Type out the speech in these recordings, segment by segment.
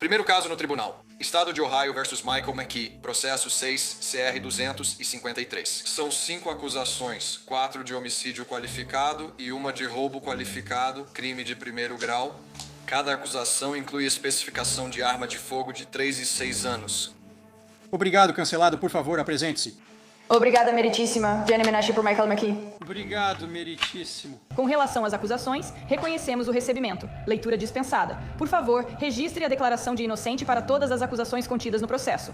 Primeiro caso no tribunal. Estado de Ohio versus Michael McKee, processo 6 CR 253. São 5 acusações, 4 de homicídio qualificado e uma de roubo qualificado, crime de primeiro grau. Cada acusação inclui especificação de arma de fogo de 3 e 6 anos. Obrigado, cancelado. Por favor, apresente-se. Obrigada, meritíssima. Jenny Menashe por Michael McKee. Obrigado, meritíssimo. Com relação às acusações, reconhecemos o recebimento. Leitura dispensada. Por favor, registre a declaração de inocente para todas as acusações contidas no processo.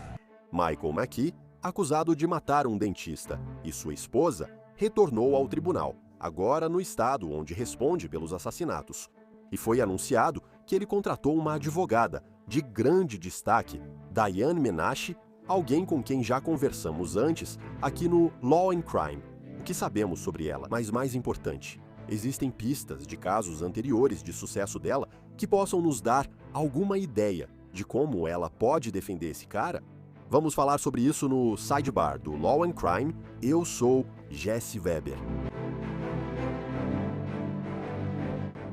Michael McKee, acusado de matar um dentista, e sua esposa, retornou ao tribunal, agora no estado onde responde pelos assassinatos. E foi anunciado que ele contratou uma advogada de grande destaque, Diane Menashe, alguém com quem já conversamos antes aqui no Law and Crime. O que sabemos sobre ela? Mas mais importante, existem pistas de casos anteriores de sucesso dela que possam nos dar alguma ideia de como ela pode defender esse cara? Vamos falar sobre isso no Sidebar do Law and Crime. Eu sou Jesse Weber.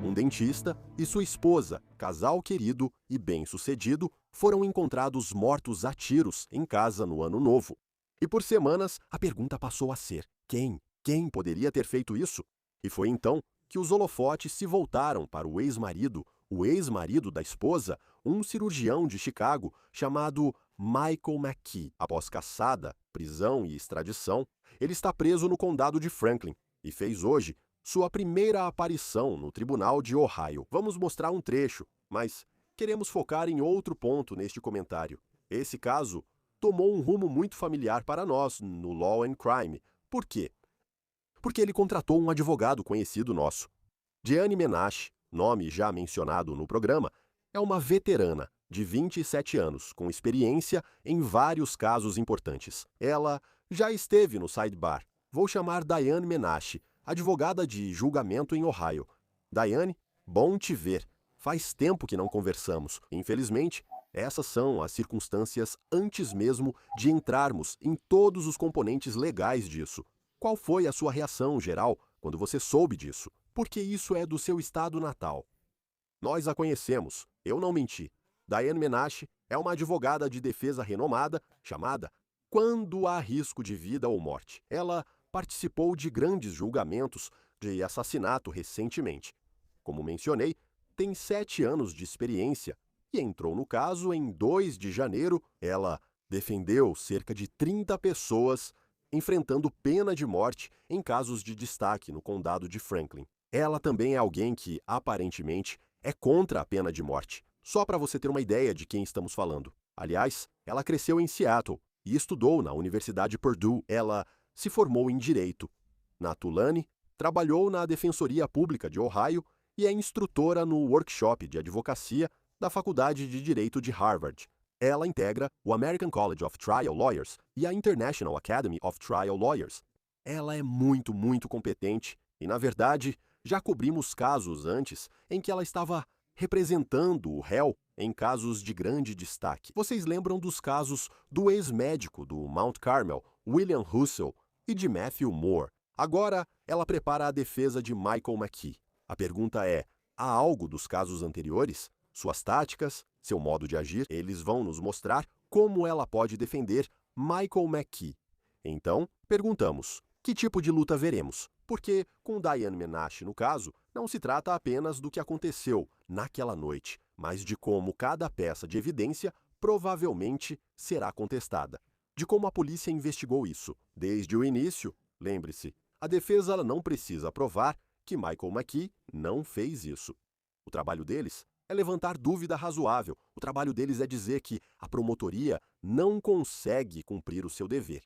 Um dentista e sua esposa, casal querido e bem-sucedido, foram encontrados mortos a tiros em casa no Ano Novo. E por semanas, a pergunta passou a ser: quem? Quem poderia ter feito isso? E foi então que os holofotes se voltaram para o ex-marido da esposa, um cirurgião de Chicago chamado Michael McKee. Após caçada, prisão e extradição, ele está preso no condado de Franklin e fez hoje sua primeira aparição no Tribunal de Ohio. Vamos mostrar um trecho, mas queremos focar em outro ponto neste comentário. Esse caso tomou um rumo muito familiar para nós no Law and Crime. Por quê? Porque ele contratou um advogado conhecido nosso. Diane Menashe, nome já mencionado no programa, é uma veterana de 27 anos, com experiência em vários casos importantes. Ela já esteve no Sidebar. Vou chamar Diane Menashe, advogada de julgamento em Ohio. Diane, bom te ver. Faz tempo que não conversamos. Infelizmente, essas são as circunstâncias antes mesmo de entrarmos em todos os componentes legais disso. Qual foi a sua reação geral quando você soube disso? Porque isso é do seu estado natal. Nós a conhecemos, eu não menti. Diane Menashe é uma advogada de defesa renomada, chamada Quando há risco de vida ou morte. Ela participou de grandes julgamentos de assassinato recentemente. Como mencionei, tem 7 anos de experiência e entrou no caso em 2 de janeiro. Ela defendeu cerca de 30 pessoas enfrentando pena de morte em casos de destaque no condado de Franklin. Ela também é alguém que, aparentemente, é contra a pena de morte. Só para você ter uma ideia de quem estamos falando. Aliás, ela cresceu em Seattle e estudou na Universidade Purdue. Ela se formou em Direito. Na Tulane, trabalhou na Defensoria Pública de Ohio e é instrutora no workshop de advocacia da Faculdade de Direito de Harvard. Ela integra o American College of Trial Lawyers e a International Academy of Trial Lawyers. Ela é muito competente e, na verdade, já cobrimos casos antes em que ela estava representando o réu em casos de grande destaque. Vocês lembram dos casos do ex-médico do Mount Carmel, William Russell, e de Matthew Moore. Agora, ela prepara a defesa de Michael McKee. A pergunta é: há algo dos casos anteriores? Suas táticas, seu modo de agir, eles vão nos mostrar como ela pode defender Michael McKee. Então, perguntamos: que tipo de luta veremos? Porque, com Diane Menashe no caso, não se trata apenas do que aconteceu naquela noite, mas de como cada peça de evidência provavelmente será contestada. De como a polícia investigou isso. Desde o início, lembre-se, a defesa não precisa provar que Michael McKee não fez isso. O trabalho deles é levantar dúvida razoável. O trabalho deles é dizer que a promotoria não consegue cumprir o seu dever.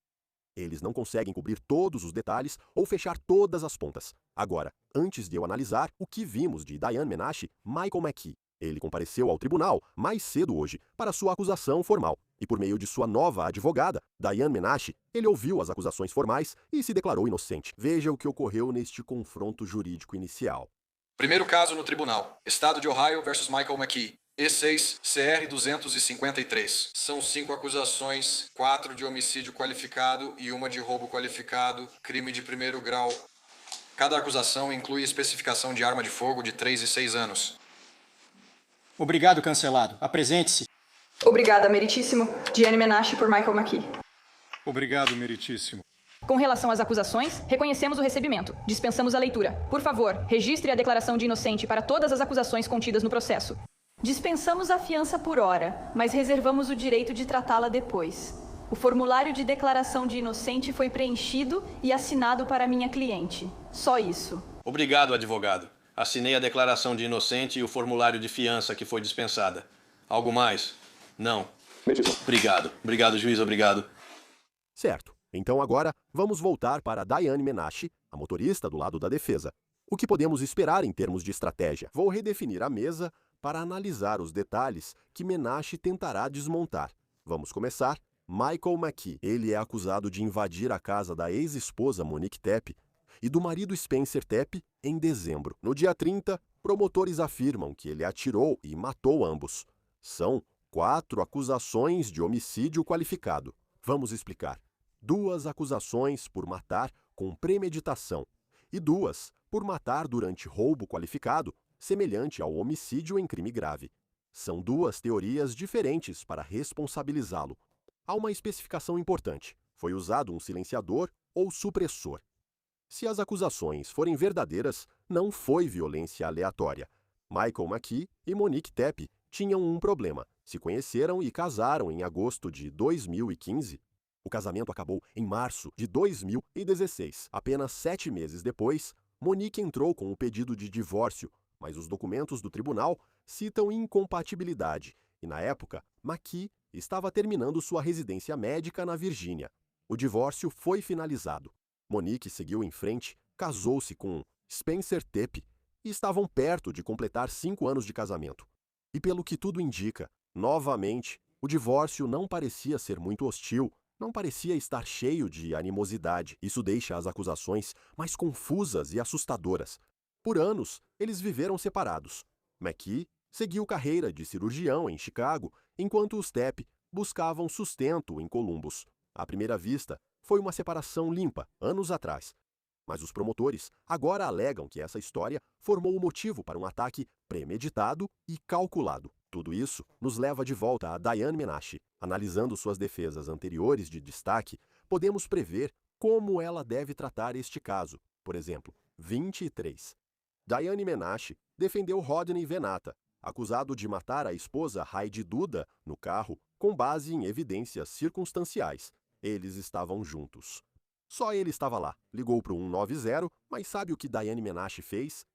Eles não conseguem cobrir todos os detalhes ou fechar todas as pontas. Agora, antes de eu analisar o que vimos de Diane Menashe, Michael McKee, ele compareceu ao tribunal mais cedo hoje para sua acusação formal. E por meio de sua nova advogada, Diane Menashe, ele ouviu as acusações formais e se declarou inocente. Veja o que ocorreu neste confronto jurídico inicial. Primeiro caso no tribunal. Estado de Ohio versus Michael McKee. E6 CR 253. São 5 acusações, 4 de homicídio qualificado e uma de roubo qualificado, crime de primeiro grau. Cada acusação inclui especificação de arma de fogo de 3 e 6 anos. Obrigado, cancelado. Apresente-se. Obrigada, meritíssimo. Gianni Menasci por Michael McKee. Obrigado, meritíssimo. Com relação às acusações, reconhecemos o recebimento. Dispensamos a leitura. Por favor, registre a declaração de inocente para todas as acusações contidas no processo. Dispensamos a fiança por hora, mas reservamos o direito de tratá-la depois. O formulário de declaração de inocente foi preenchido e assinado para minha cliente. Só isso. Obrigado, advogado. Assinei a declaração de inocente e o formulário de fiança que foi dispensada. Algo mais? Não. Obrigado. Obrigado, juiz. Obrigado. Certo. Então agora vamos voltar para Diane Menasci, a motorista do lado da defesa. O que podemos esperar em termos de estratégia? Vou redefinir a mesa para analisar os detalhes que Menasci tentará desmontar. Vamos começar. Michael McKee. Ele é acusado de invadir a casa da ex-esposa Monique Tepe e do marido Spencer Tepe em dezembro. No dia 30, promotores afirmam que ele atirou e matou ambos. São 4 acusações de homicídio qualificado. Vamos explicar. 2 acusações por matar com premeditação e 2 por matar durante roubo qualificado, semelhante ao homicídio em crime grave. São 2 teorias diferentes para responsabilizá-lo. Há uma especificação importante. Foi usado um silenciador ou supressor. Se as acusações forem verdadeiras, não foi violência aleatória. Michael McKee e Monique Tepe tinham um problema. Se conheceram e casaram em agosto de 2015. O casamento acabou em março de 2016. Apenas 7 meses depois, Monique entrou com o pedido de divórcio, mas os documentos do tribunal citam incompatibilidade e, na época, McKee estava terminando sua residência médica na Virgínia. O divórcio foi finalizado. Monique seguiu em frente, casou-se com Spencer Tepe e estavam perto de completar 5 anos de casamento. E pelo que tudo indica, novamente, o divórcio não parecia ser muito hostil, não parecia estar cheio de animosidade. Isso deixa as acusações mais confusas e assustadoras. Por anos, eles viveram separados. McKee seguiu carreira de cirurgião em Chicago, enquanto os Tepe buscavam sustento em Columbus. À primeira vista, foi uma separação limpa, anos atrás. Mas os promotores agora alegam que essa história formou o motivo para um ataque premeditado e calculado. Tudo isso nos leva de volta a Diane Menasci. Analisando suas defesas anteriores de destaque, podemos prever como ela deve tratar este caso. Por exemplo, 23. Diane Menasci defendeu Rodney Venata, acusado de matar a esposa Heidi Duda no carro com base em evidências circunstanciais. Eles estavam juntos. Só ele estava lá. Ligou para o 190, mas sabe o que Diane Menasci fez?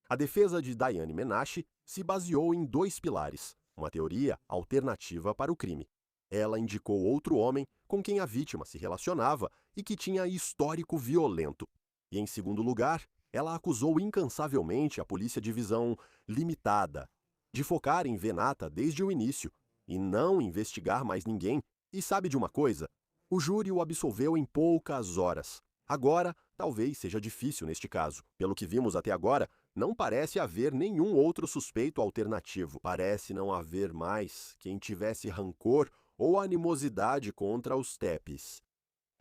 A defesa de Diane Menasci se baseou em 2 pilares, uma teoria alternativa para o crime. Ela indicou outro homem com quem a vítima se relacionava e que tinha histórico violento. E, em segundo lugar, ela acusou incansavelmente a Polícia Divisão Limitada de focar em Venata desde o início e não investigar mais ninguém. E sabe de uma coisa? O júri o absolveu em poucas horas. Agora, talvez seja difícil neste caso. Pelo que vimos até agora, não parece haver nenhum outro suspeito alternativo. Parece não haver mais quem tivesse rancor ou animosidade contra os Tepes.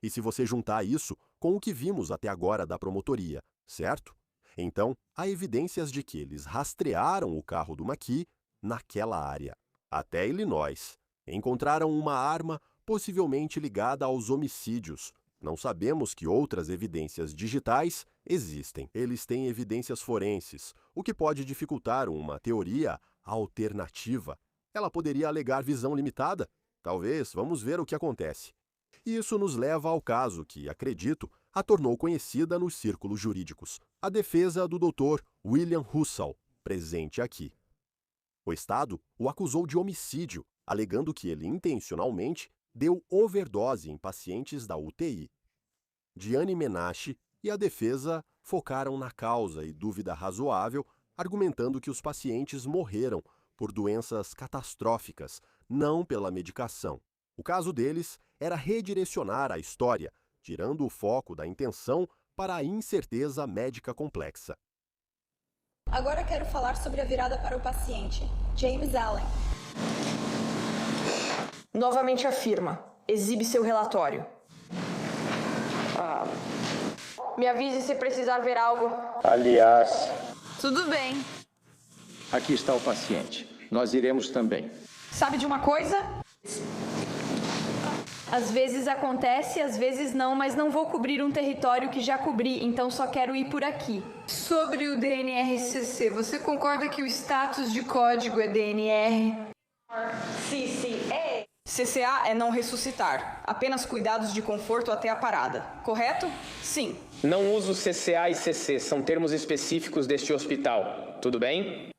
E se você juntar isso com o que vimos até agora da promotoria, certo? Então, há evidências de que eles rastrearam o carro do McKee naquela área, até Illinois. Encontraram uma arma possivelmente ligada aos homicídios. Não sabemos que outras evidências digitais existem. Eles têm evidências forenses, o que pode dificultar uma teoria alternativa. Ela poderia alegar visão limitada? Talvez, vamos ver o que acontece. Isso nos leva ao caso que, acredito, a tornou conhecida nos círculos jurídicos. A defesa do Dr. William Russell, presente aqui. O Estado o acusou de homicídio, alegando que ele intencionalmente deu overdose em pacientes da UTI. Diane Menasci e a defesa focaram na causa e dúvida razoável, argumentando que os pacientes morreram por doenças catastróficas, não pela medicação. O caso deles era redirecionar a história, tirando o foco da intenção para a incerteza médica complexa. Agora quero falar sobre a virada para o paciente, James Allen. Novamente afirma. Exibe seu relatório. Me avise se precisar ver algo. Aliás, Tudo bem. aqui está o paciente. Nós iremos também. Sabe de uma coisa? Às vezes acontece, às vezes não, mas não vou cobrir um território que já cobri, então só quero ir por aqui. Sobre o DNRCC, você concorda que o status de código é DNR? CCA é não ressuscitar, apenas cuidados de conforto até a parada, correto? Sim. Não uso CCA e CC, são termos específicos deste hospital. Tudo bem?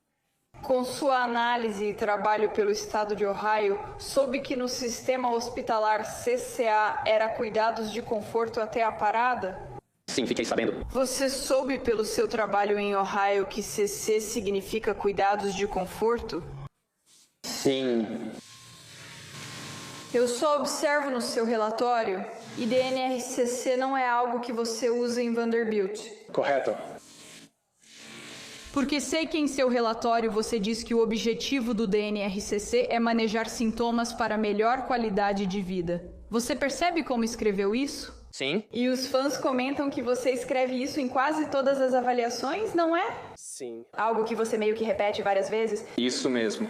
Com sua análise e trabalho pelo estado de Ohio, soube que no sistema hospitalar CCA era cuidados de conforto até a parada? Sim, fiquei sabendo. Você soube pelo seu trabalho em Ohio que CC significa cuidados de conforto? Sim. Eu só observo no seu relatório e DNRCC não é algo que você usa em Vanderbilt. Correto. Porque sei que em seu relatório você diz que o objetivo do DNRCC é manejar sintomas para melhor qualidade de vida. Você percebe como escreveu isso? Sim. E os fãs comentam que você escreve isso em quase todas as avaliações, não é? Sim. Algo que você meio que repete várias vezes? Isso mesmo.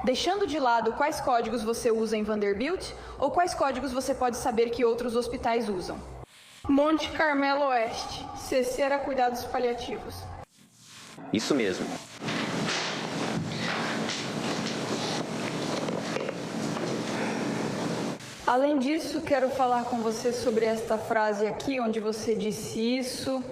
Deixando de lado quais códigos você usa em Vanderbilt, ou quais códigos você pode saber que outros hospitais usam? Monte Carmelo Oeste. CC era cuidados paliativos. Isso mesmo. Além disso, quero falar com você sobre esta frase aqui, onde você disse isso.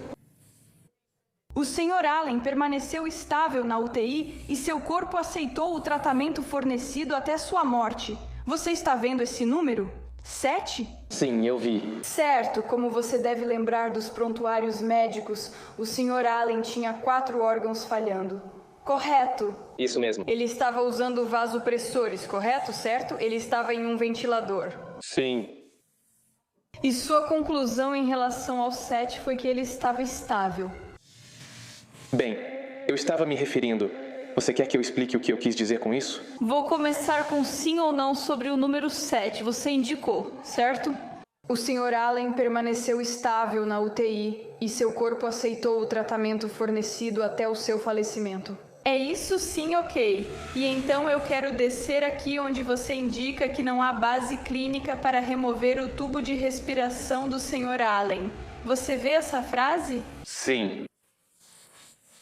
O Sr. Allen permaneceu estável na UTI e seu corpo aceitou o tratamento fornecido até sua morte. Você está vendo esse número? 7? Sim, eu vi. Certo, como você deve lembrar dos prontuários médicos, o Sr. Allen tinha 4 órgãos falhando. Correto. Isso mesmo. Ele estava usando vasopressores, correto? Certo? Ele estava em um ventilador. Sim. E sua conclusão em relação ao 7 foi que ele estava estável. Bem, eu estava me referindo. Você quer que eu explique o que eu quis dizer com isso? Vou começar com sim ou não sobre o número 7. Você indicou, certo? O Sr. Allen permaneceu estável na UTI e seu corpo aceitou o tratamento fornecido até o seu falecimento. É isso sim, ok. E então eu quero descer aqui onde você indica que não há base clínica para remover o tubo de respiração do Sr. Allen. Você vê essa frase? Sim.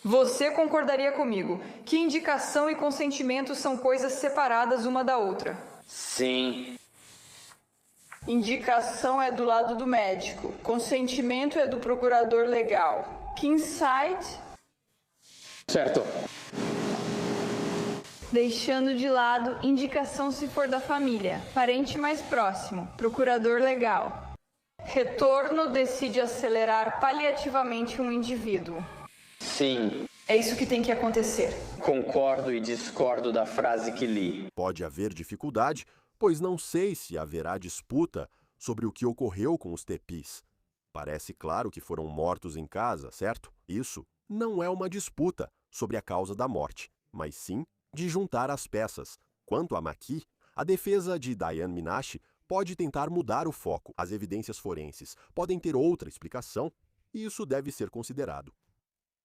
Você concordaria comigo que indicação e consentimento são coisas separadas uma da outra? Sim. Indicação é do lado do médico, consentimento é do procurador legal. Kinside? Certo. Deixando de lado, indicação se for da família, parente mais próximo, procurador legal. Retorno decide acelerar paliativamente um indivíduo. Sim. É isso que tem que acontecer. Concordo e discordo da frase que li. Pode haver dificuldade, pois não sei se haverá disputa sobre o que ocorreu com os tepis. Parece claro que foram mortos em casa, certo? Isso não é uma disputa sobre a causa da morte, mas sim de juntar as peças. Quanto a Maqui, a defesa de Diane Minashi pode tentar mudar o foco. As evidências forenses podem ter outra explicação e isso deve ser considerado.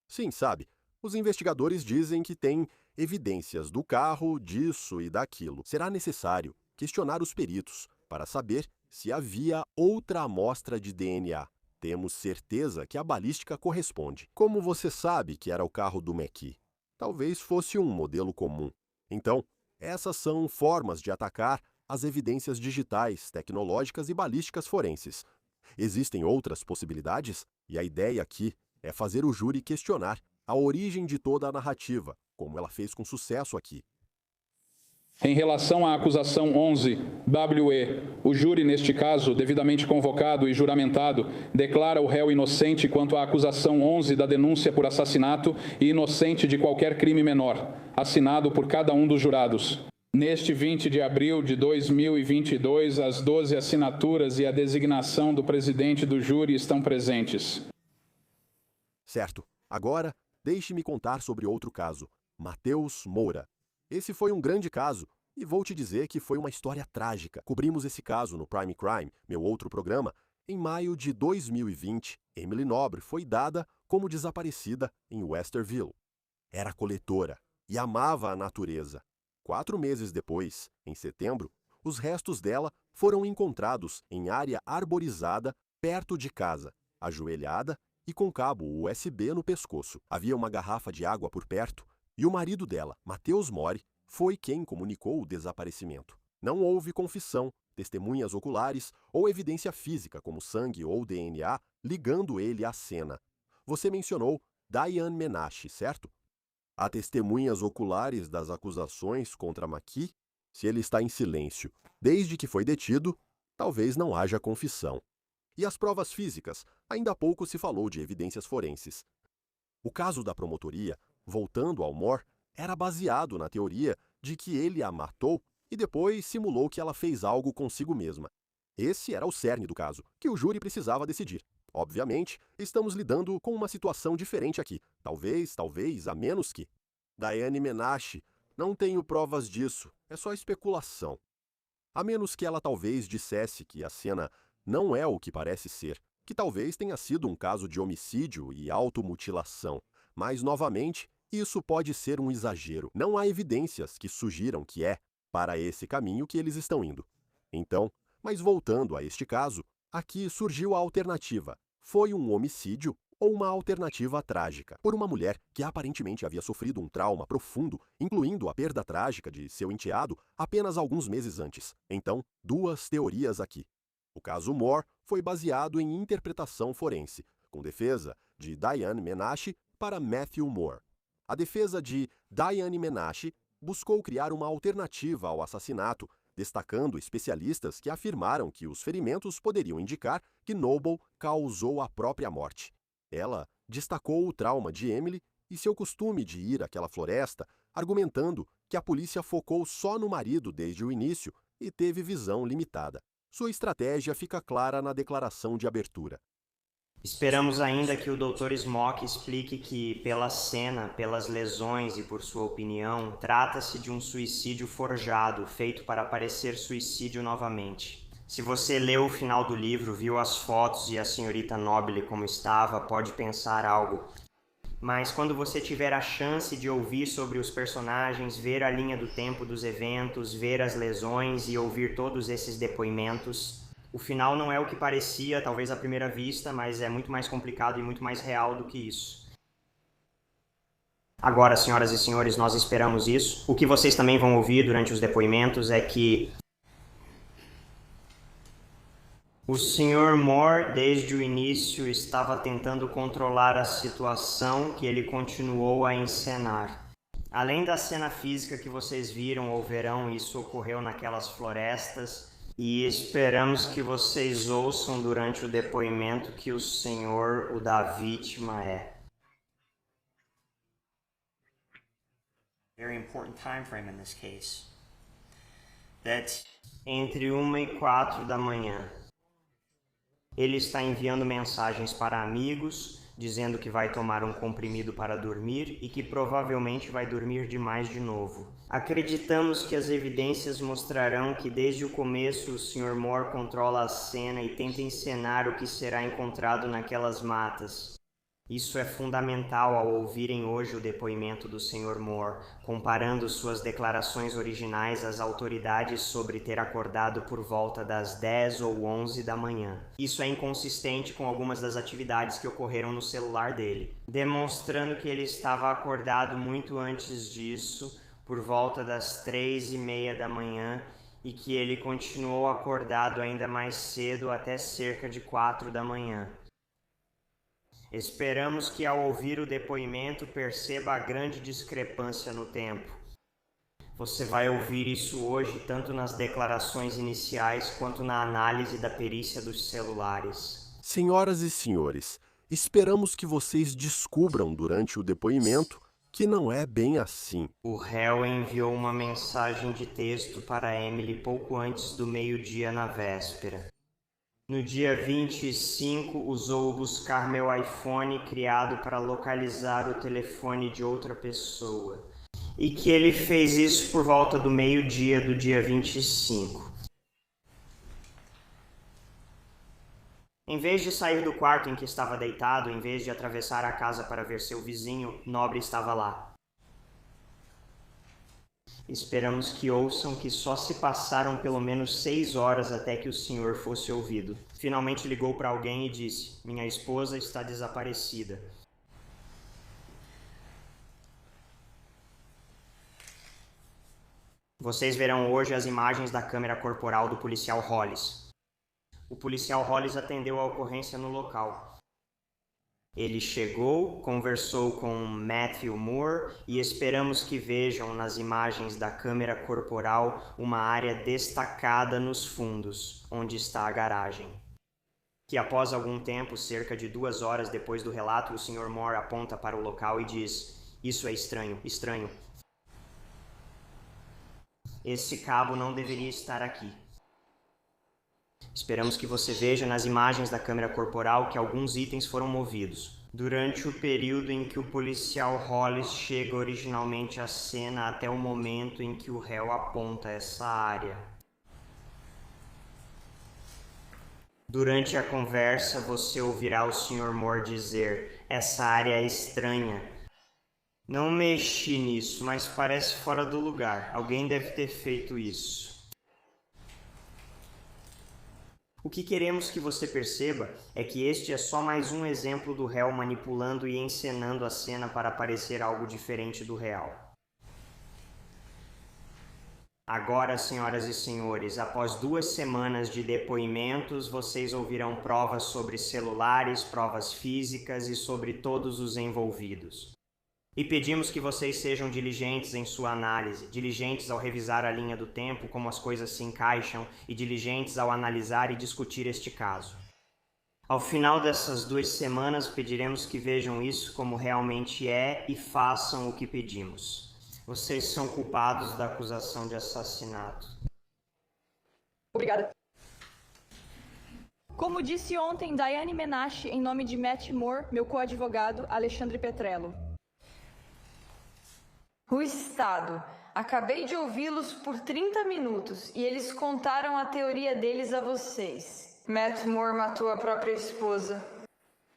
Sim, sabe, os investigadores dizem que tem evidências do carro, disso e daquilo. Será necessário questionar os peritos para saber se havia outra amostra de DNA. Temos certeza que a balística corresponde. Como você sabe que era o carro do McKee? Talvez fosse um modelo comum. Então, essas são formas de atacar as evidências digitais, tecnológicas e balísticas forenses. Existem outras possibilidades? E a ideia aqui é fazer o júri questionar a origem de toda a narrativa, como ela fez com sucesso aqui. Em relação à acusação 11, WE, o júri, neste caso, devidamente convocado e juramentado, declara o réu inocente quanto à acusação 11 da denúncia por assassinato e inocente de qualquer crime menor, assinado por cada um dos jurados. Neste 20 de abril de 2022, as 12 assinaturas e a designação do presidente do júri estão presentes. Certo. Agora, deixe-me contar sobre outro caso. Matheus Moura. Esse foi um grande caso, e vou te dizer que foi uma história trágica. Cobrimos esse caso no Prime Crime, meu outro programa. Em maio de 2020, Emily Nobre foi dada como desaparecida em Westerville. Era coletora e amava a natureza. 4 meses depois, em setembro, os restos dela foram encontrados em área arborizada perto de casa, ajoelhada e com cabo USB no pescoço. Havia uma garrafa de água por perto e o marido dela, Matheus Mori, foi quem comunicou o desaparecimento. Não houve confissão, testemunhas oculares ou evidência física, como sangue ou DNA, ligando ele à cena. Você mencionou Diane Menashe, certo? Há testemunhas oculares das acusações contra McKee? Se ele está em silêncio desde que foi detido, talvez não haja confissão. E as provas físicas? Ainda há pouco se falou de evidências forenses. O caso da promotoria, voltando ao Moore, era baseado na teoria de que ele a matou e depois simulou que ela fez algo consigo mesma. Esse era o cerne do caso, que o júri precisava decidir. Obviamente, estamos lidando com uma situação diferente aqui. Talvez, a menos que... Diane Menashe, não tenho provas disso, é só especulação. A menos que ela talvez dissesse que a cena não é o que parece ser, que talvez tenha sido um caso de homicídio e automutilação. Mas, novamente, isso pode ser um exagero. Não há evidências que sugiram que é para esse caminho que eles estão indo. Então, mas voltando a este caso, aqui surgiu a alternativa. Foi um homicídio ou uma alternativa trágica, por uma mulher que aparentemente havia sofrido um trauma profundo, incluindo a perda trágica de seu enteado apenas alguns meses antes. Então, 2 teorias aqui. O caso Moore foi baseado em interpretação forense, com defesa de Diane Menashe para Matthew Moore. A defesa de Diane Menashe buscou criar uma alternativa ao assassinato, destacando especialistas que afirmaram que os ferimentos poderiam indicar que Noble causou a própria morte. Ela destacou o trauma de Emily e seu costume de ir àquela floresta, argumentando que a polícia focou só no marido desde o início e teve visão limitada. Sua estratégia fica clara na declaração de abertura. Esperamos ainda que o Dr. Smock explique que, pela cena, pelas lesões e por sua opinião, trata-se de um suicídio forjado, feito para parecer suicídio novamente. Se você leu o final do livro, viu as fotos e a senhorita Noble como estava, pode pensar algo. Mas quando você tiver a chance de ouvir sobre os personagens, ver a linha do tempo dos eventos, ver as lesões e ouvir todos esses depoimentos... O final não é o que parecia, talvez à primeira vista, mas é muito mais complicado e muito mais real do que isso. Agora, senhoras e senhores, nós esperamos isso. O que vocês também vão ouvir durante os depoimentos é que o Sr. Moore, desde o início, estava tentando controlar a situação que ele continuou a encenar. Além da cena física que vocês viram ou verão, isso ocorreu naquelas florestas. E esperamos que vocês ouçam durante o depoimento que o senhor, o da vítima, é. Very important time frame in this case. That's entre 1 e 4 da manhã. Ele está enviando mensagens para amigos, dizendo que vai tomar um comprimido para dormir e que provavelmente vai dormir demais de novo. Acreditamos que as evidências mostrarão que desde o começo o Sr. Moore controla a cena e tenta encenar o que será encontrado naquelas matas. Isso é fundamental ao ouvirem hoje o depoimento do Sr. Moore, comparando suas declarações originais às autoridades sobre ter acordado por volta das 10 ou 11 da manhã. Isso é inconsistente com algumas das atividades que ocorreram no celular dele, demonstrando que ele estava acordado muito antes disso, por volta das 3:30 da manhã, e que ele continuou acordado ainda mais cedo até cerca de 4 da manhã. Esperamos que ao ouvir o depoimento perceba a grande discrepância no tempo. Você vai ouvir isso hoje tanto nas declarações iniciais quanto na análise da perícia dos celulares. Senhoras e senhores, esperamos que vocês descubram durante o depoimento que não é bem assim. O réu enviou uma mensagem de texto para Emily pouco antes do meio-dia na véspera. No dia 25, usou buscar meu iPhone criado para localizar o telefone de outra pessoa. E que ele fez isso por volta do meio-dia do dia 25. Em vez de sair do quarto em que estava deitado, em vez de atravessar a casa para ver seu vizinho, Nobre estava lá. Esperamos que ouçam que só se passaram pelo menos 6 horas até que o senhor fosse ouvido. Finalmente ligou para alguém e disse: minha esposa está desaparecida. Vocês verão hoje as imagens da câmera corporal do policial Hollis. O policial Hollis atendeu a ocorrência no local. Ele chegou, conversou com Matthew Moore e esperamos que vejam nas imagens da câmera corporal uma área destacada nos fundos, onde está a garagem. Que após algum tempo, cerca de 2 horas depois do relato, o Sr. Moore aponta para o local e diz: isso é estranho, estranho. Esse cabo não deveria estar aqui. Esperamos que você veja nas imagens da câmera corporal que alguns itens foram movidos. Durante o período em que o policial Hollis chega originalmente à cena até o momento em que o réu aponta essa área. Durante a conversa, você ouvirá o Sr. Moore dizer: essa área é estranha. Não mexi nisso, mas parece fora do lugar. Alguém deve ter feito isso. O que queremos que você perceba é que este é só mais um exemplo do réu manipulando e encenando a cena para parecer algo diferente do real. Agora, senhoras e senhores, após 2 semanas de depoimentos, vocês ouvirão provas sobre celulares, provas físicas e sobre todos os envolvidos. E pedimos que vocês sejam diligentes em sua análise, diligentes ao revisar a linha do tempo, como as coisas se encaixam, e diligentes ao analisar e discutir este caso. Ao final dessas 2 semanas, pediremos que vejam isso como realmente é e façam o que pedimos. Vocês são culpados da acusação de assassinato. Obrigada. Como disse ontem Diane Menashe, em nome de Matt Moore, meu coadvogado Alexandre Petrello. O Estado. Acabei de ouvi-los por 30 minutos e eles contaram a teoria deles a vocês. Matt Moore matou a própria esposa.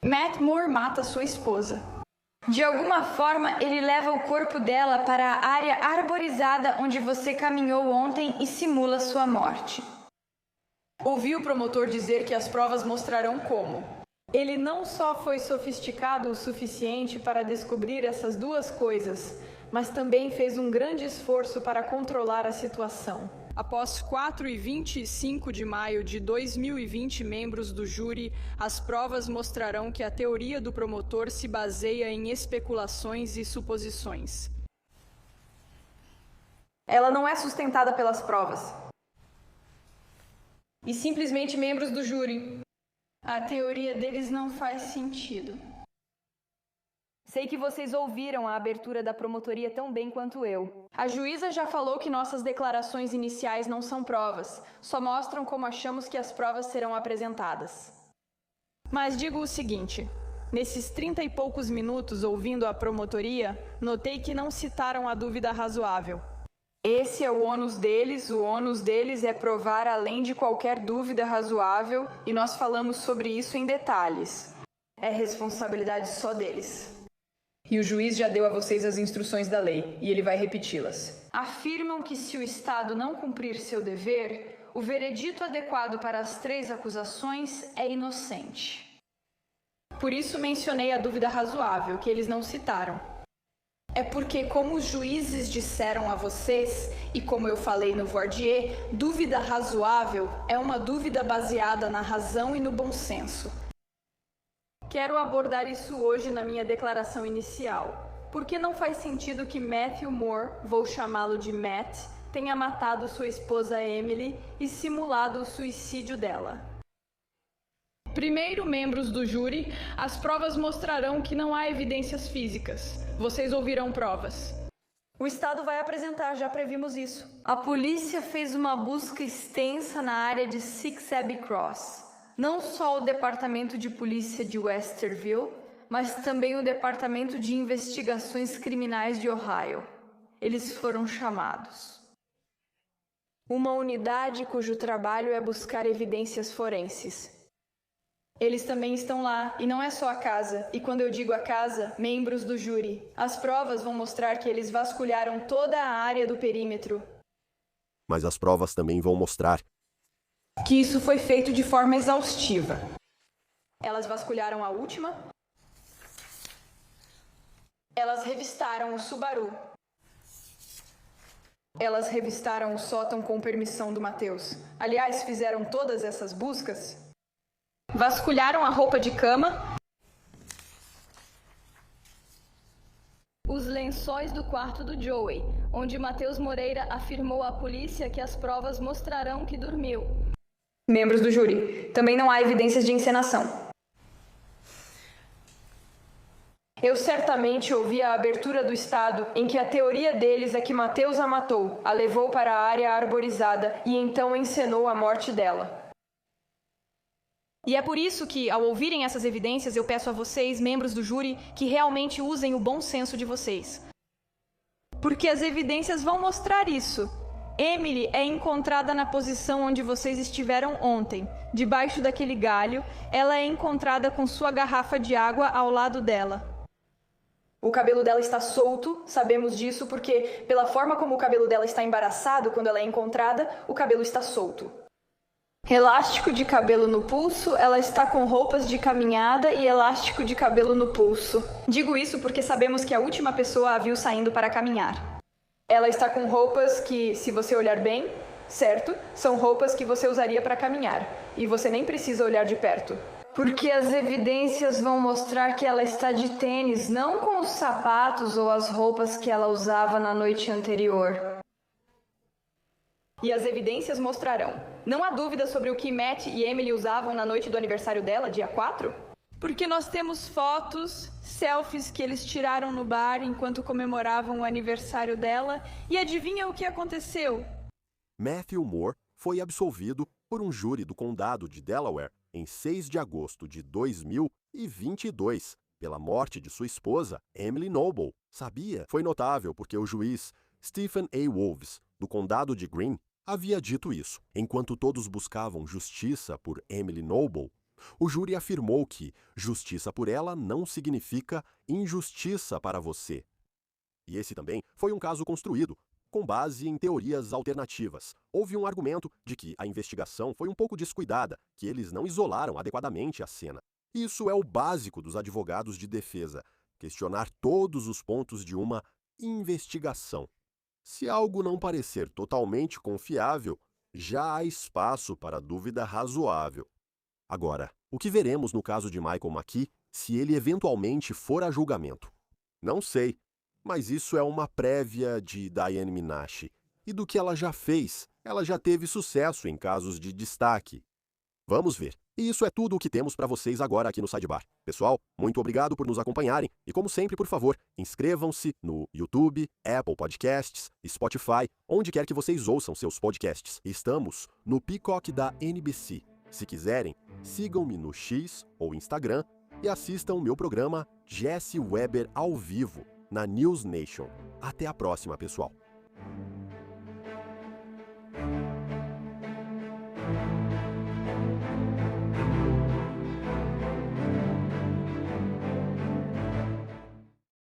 Matt Moore mata sua esposa. De alguma forma, ele leva o corpo dela para a área arborizada onde você caminhou ontem e simula sua morte. Ouvi o promotor dizer que as provas mostrarão como. Ele não só foi sofisticado o suficiente para descobrir essas 2 coisas, mas também fez um grande esforço para controlar a situação. Após 4 e 25 de maio de 2020 membros do júri, as provas mostrarão que a teoria do promotor se baseia em especulações e suposições. Ela não é sustentada pelas provas. E simplesmente membros do júri. A teoria deles não faz sentido. Sei que vocês ouviram a abertura da promotoria tão bem quanto eu. A juíza já falou que nossas declarações iniciais não são provas, só mostram como achamos que as provas serão apresentadas. Mas digo o seguinte, nesses 30 e poucos minutos ouvindo a promotoria, notei que não citaram a dúvida razoável. Esse é o ônus deles é provar além de qualquer dúvida razoável e nós falamos sobre isso em detalhes. É responsabilidade só deles. E o juiz já deu a vocês as instruções da lei, e ele vai repeti-las. Afirmam que se o Estado não cumprir seu dever, o veredito adequado para as 3 acusações é inocente. Por isso mencionei a dúvida razoável, que eles não citaram. É porque, como os juízes disseram a vocês, e como eu falei no voir dire, dúvida razoável é uma dúvida baseada na razão e no bom senso. Quero abordar isso hoje na minha declaração inicial, porque não faz sentido que Matthew Moore, vou chamá-lo de Matt, tenha matado sua esposa Emily e simulado o suicídio dela. Primeiro, membros do júri, as provas mostrarão que não há evidências físicas. Vocês ouvirão provas. O Estado vai apresentar, já previmos isso. A polícia fez uma busca extensa na área de Six Abbey Cross. Não só o Departamento de Polícia de Westerville, mas também o Departamento de Investigações Criminais de Ohio. Eles foram chamados. Uma unidade cujo trabalho é buscar evidências forenses. Eles também estão lá, e não é só a casa. E quando eu digo a casa, membros do júri. As provas vão mostrar que eles vasculharam toda a área do perímetro. Mas as provas também vão mostrar que isso foi feito de forma exaustiva. Elas vasculharam a última. Elas revistaram o Subaru. Elas revistaram o sótão com permissão do Mateus. Aliás, fizeram todas essas buscas. Vasculharam a roupa de cama. Os lençóis do quarto do Joey, onde Mateus Moreira afirmou à polícia que as provas mostrarão que dormiu. Membros do júri, também não há evidências de encenação. Eu certamente ouvi a abertura do Estado em que a teoria deles é que Mateus a matou, a levou para a área arborizada e então encenou a morte dela. E é por isso que, ao ouvirem essas evidências, eu peço a vocês, membros do júri, que realmente usem o bom senso de vocês. Porque as evidências vão mostrar isso. Emily é encontrada na posição onde vocês estiveram ontem, debaixo daquele galho. Ela é encontrada com sua garrafa de água ao lado dela. O cabelo dela está solto, sabemos disso porque, pela forma como o cabelo dela está embaraçado quando ela é encontrada, o cabelo está solto. Elástico de cabelo no pulso, ela está com roupas de caminhada e elástico de cabelo no pulso. Digo isso porque sabemos que a última pessoa a viu saindo para caminhar. Ela está com roupas que, se você olhar bem, certo, são roupas que você usaria para caminhar. E você nem precisa olhar de perto. Porque as evidências vão mostrar que ela está de tênis, não com os sapatos ou as roupas que ela usava na noite anterior. E as evidências mostrarão. Não há dúvida sobre o que Matt e Emily usavam na noite do aniversário dela, dia 4? Porque nós temos fotos, selfies que eles tiraram no bar enquanto comemoravam o aniversário dela. E adivinha o que aconteceu? Matthew Moore foi absolvido por um júri do condado de Delaware em 6 de agosto de 2022 pela morte de sua esposa, Emily Noble. Sabia? Foi notável porque o juiz Stephen A. Wolves, do condado de Greene, havia dito isso. Enquanto todos buscavam justiça por Emily Noble, o júri afirmou que justiça por ela não significa injustiça para você. E esse também foi um caso construído com base em teorias alternativas. Houve um argumento de que a investigação foi um pouco descuidada, que eles não isolaram adequadamente a cena. Isso é o básico dos advogados de defesa, questionar todos os pontos de uma investigação. Se algo não parecer totalmente confiável, já há espaço para dúvida razoável. Agora, o que veremos no caso de Michael McKee se ele eventualmente for a julgamento? Não sei, mas isso é uma prévia de Diane Minashi. E do que ela já fez, ela já teve sucesso em casos de destaque. Vamos ver. E isso é tudo o que temos para vocês agora aqui no Sidebar. Pessoal, muito obrigado por nos acompanharem e, como sempre, por favor, inscrevam-se no YouTube, Apple Podcasts, Spotify, onde quer que vocês ouçam seus podcasts. Estamos no Peacock da NBC. Se quiserem, sigam-me no X ou Instagram e assistam o meu programa Jesse Weber ao vivo na News Nation. Até a próxima, pessoal.